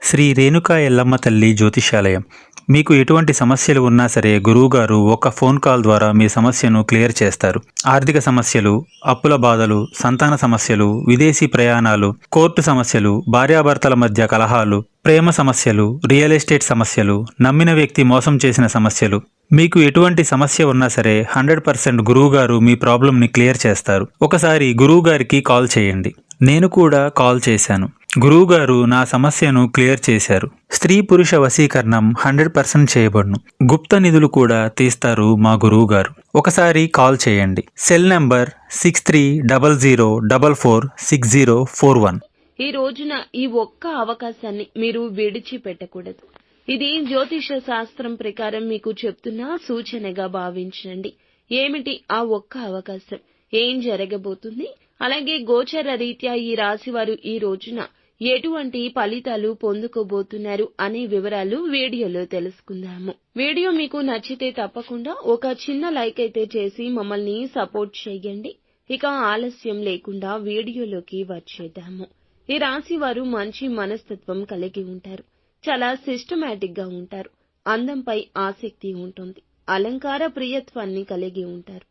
శ్రీ రేణుకా ఎల్లమ్మ తల్లి జ్యోతిష్యాలయం. మీకు ఎటువంటి సమస్యలు ఉన్నా సరే గురువుగారు ఒక ఫోన్ కాల్ ద్వారా మీ సమస్యను క్లియర్ చేస్తారు. ఆర్థిక సమస్యలు, అప్పుల బాధలు, సంతాన సమస్యలు, విదేశీ ప్రయాణాలు, కోర్టు సమస్యలు, భార్యాభర్తల మధ్య కలహాలు, ప్రేమ సమస్యలు, రియల్ ఎస్టేట్ సమస్యలు, నమ్మిన వ్యక్తి మోసం చేసిన సమస్యలు, మీకు ఎటువంటి సమస్య ఉన్నా సరే 100% గురువుగారు మీ ప్రాబ్లంని క్లియర్ చేస్తారు. ఒకసారి గురువుగారికి కాల్ చేయండి. నేను కూడా కాల్ చేశాను. గురువుగారు నా సమస్యను క్లియర్ చేశారు. స్త్రీ పురుష వశీకరణం 100% చేయబడును. గుప్త నిధులు కూడా తీస్తారు మా గురువుగారు. ఒకసారి కాల్ చేయండి. Cell number 6300446041. ఈ రోజున ఈ ఒక్క అవకాశాన్ని మీరు విడిచిపెట్టకూడదు. ఇది జ్యోతిష శాస్త్రం ప్రకారం మీకు చెప్తున్న సూచనగా భావించండి. ఏమిటి ఆ ఒక్క అవకాశం? ఏం జరగబోతుంది? అలాగే గోచర రీత్యా ఈ రాశివారు ఈ రోజున ఎటువంటి ఫలితాలు పొందుకోబోతున్నారు అనే వివరాలు వీడియోలో తెలుసుకుందాము. వీడియో మీకు నచ్చితే తప్పకుండా ఒక చిన్న లైక్ అయితే చేసి మమ్మల్ని సపోర్ట్ చేయండి. ఇక ఆలస్యం లేకుండా వీడియోలోకి వచ్చేద్దాము. ఈ రాశి వారు మంచి మనస్తత్వం కలిగి ఉంటారు. చాలా సిస్టమేటిక్ గా ఉంటారు. అందంపై ఆసక్తి ఉంటుంది. అలంకార ప్రియత్వాన్ని కలిగి ఉంటారు.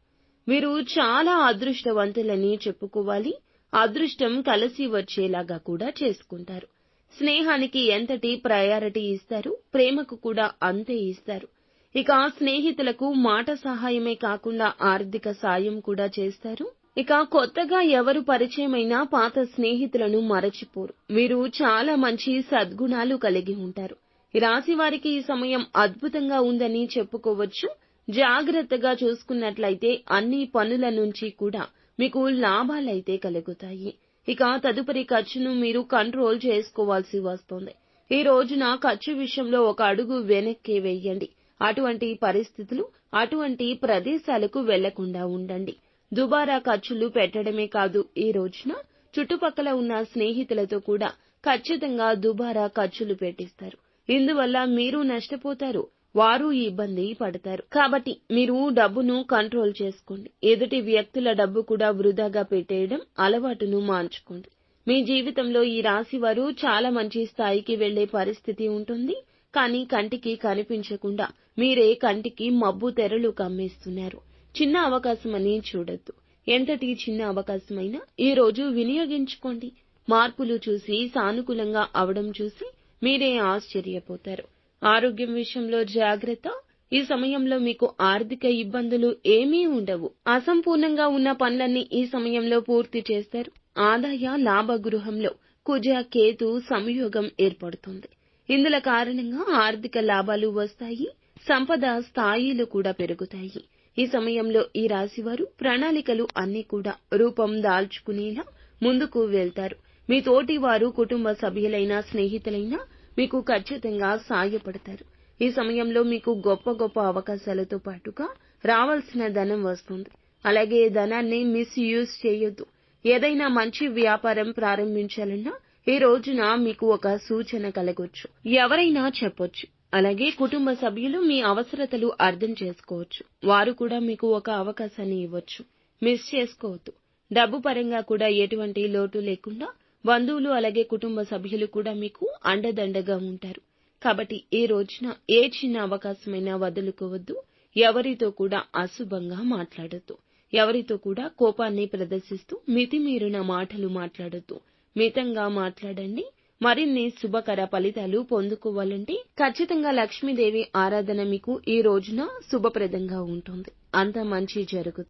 వీరు చాలా అదృష్టవంతులని చెప్పుకోవాలి. అదృష్టం కలిసి వచ్చేలాగా కూడా చేసుకుంటారు. స్నేహానికి ఎంతటి ప్రయారిటీ ఇస్తారు, ప్రేమకు కూడా అంతే ఇస్తారు. ఇక స్నేహితులకు మాట సహాయమే కాకుండా ఆర్థిక సాయం కూడా చేస్తారు. ఇక కొత్తగా ఎవరు పరిచయమైనా పాత స్నేహితులను మరచిపోరు. వీరు చాలా మంచి సద్గుణాలు కలిగి ఉంటారు. ఈ రాశి వారికి ఈ సమయం అద్భుతంగా ఉందని చెప్పుకోవచ్చు. జాగ్రత్తగా చూసుకున్నట్లయితే అన్ని పనుల నుంచి కూడా మీకు లాభాలైతే కలుగుతాయి. ఇక తదుపరి ఖర్చును మీరు కంట్రోల్ చేసుకోవాల్సి వస్తుంది. ఈ రోజున ఖర్చు విషయంలో ఒక అడుగు వెనక్కి వేయండి. అటువంటి పరిస్థితులు, అటువంటి ప్రదేశాలకు వెళ్లకుండా ఉండండి. దుబారా ఖర్చులు పెట్టడమే కాదు, ఈ రోజున చుట్టుపక్కల ఉన్న స్నేహితులతో కూడా ఖచ్చితంగా దుబారా ఖర్చులు పెట్టిస్తారు. ఇందువల్ల మీరు నష్టపోతారు, వారు ఇబ్బంది పడతారు. కాబట్టి మీరు డబ్బును కంట్రోల్ చేసుకోండి. ఎదుటి వ్యక్తుల డబ్బు కూడా వృధాగా పెట్టేయడం అలవాటును మార్చుకోండి. మీ జీవితంలో ఈ రాశి వారు చాలా మంచి స్థాయికి వెళ్లే పరిస్థితి ఉంటుంది. కానీ కంటికి కనిపించకుండా మీరే కంటికి మబ్బు తెరలు కమ్మేస్తున్నారు. చిన్న అవకాశమని చూడొద్దు. ఎంతటి చిన్న అవకాశమైనా ఈ రోజు వినియోగించుకోండి. మార్పులు చూసి సానుకూలంగా అవడం చూసి మీరే ఆశ్చర్యపోతారు. ఆరోగ్యం విషయంలో జాగ్రత్త. ఈ సమయంలో మీకు ఆర్థిక ఇబ్బందులు ఏమీ ఉండవు. అసంపూర్ణంగా ఉన్న పనులన్నీ ఈ సమయంలో పూర్తి చేస్తారు. ఆదాయ లాభ గృహంలో కుజ కేతు సంయోగం ఏర్పడుతుంది. ఇందుల కారణంగా ఆర్థిక లాభాలు వస్తాయి. సంపద స్థాయిలు కూడా పెరుగుతాయి. ఈ సమయంలో ఈ రాశివారు ప్రణాళికలు అన్నీ కూడా రూపం దాల్చుకునేలా ముందుకు వెళ్తారు. మీ తోటి వారు కుటుంబ సభ్యులైనా స్నేహితులైనా మీకు ఖచ్చితంగా సాయపడతారు. ఈ సమయంలో మీకు గొప్ప గొప్ప అవకాశాలతో పాటుగా రావాల్సిన ధనం వస్తుంది. అలాగే ధనాన్ని మిస్యూజ్ చేయొద్దు. ఏదైనా మంచి వ్యాపారం ప్రారంభించాలన్నా ఈ రోజున మీకు ఒక సూచన కలగొచ్చు. ఎవరైనా చెప్పొచ్చు. అలాగే కుటుంబ సభ్యులు మీ అవసరతలు అర్థం చేసుకోవచ్చు. వారు కూడా మీకు ఒక అవకాశాన్ని ఇవ్వచ్చు. మిస్ చేసుకోవద్దు. డబ్బు పరంగా కూడా ఎటువంటి లోటు లేకుండా బంధువులు అలాగే కుటుంబ సభ్యులు కూడా మీకు అండదండగా ఉంటారు. కాబట్టి ఈ రోజున ఏ చిన్న అవకాశమైనా వదులుకోవద్దు. ఎవరితో కూడా అశుభంగా మాట్లాడొద్దు. ఎవరితో కూడా కోపాన్ని ప్రదర్శిస్తూ మితిమీరిన మాటలు మాట్లాడొద్దు. మితంగా మాట్లాడండి. మరిన్ని శుభకర ఫలితాలు పొందుకోవాలంటే ఖచ్చితంగా లక్ష్మీదేవి ఆరాధన మీకు ఈ రోజున శుభప్రదంగా ఉంటుంది. అంత మంచి జరుగుతుంది.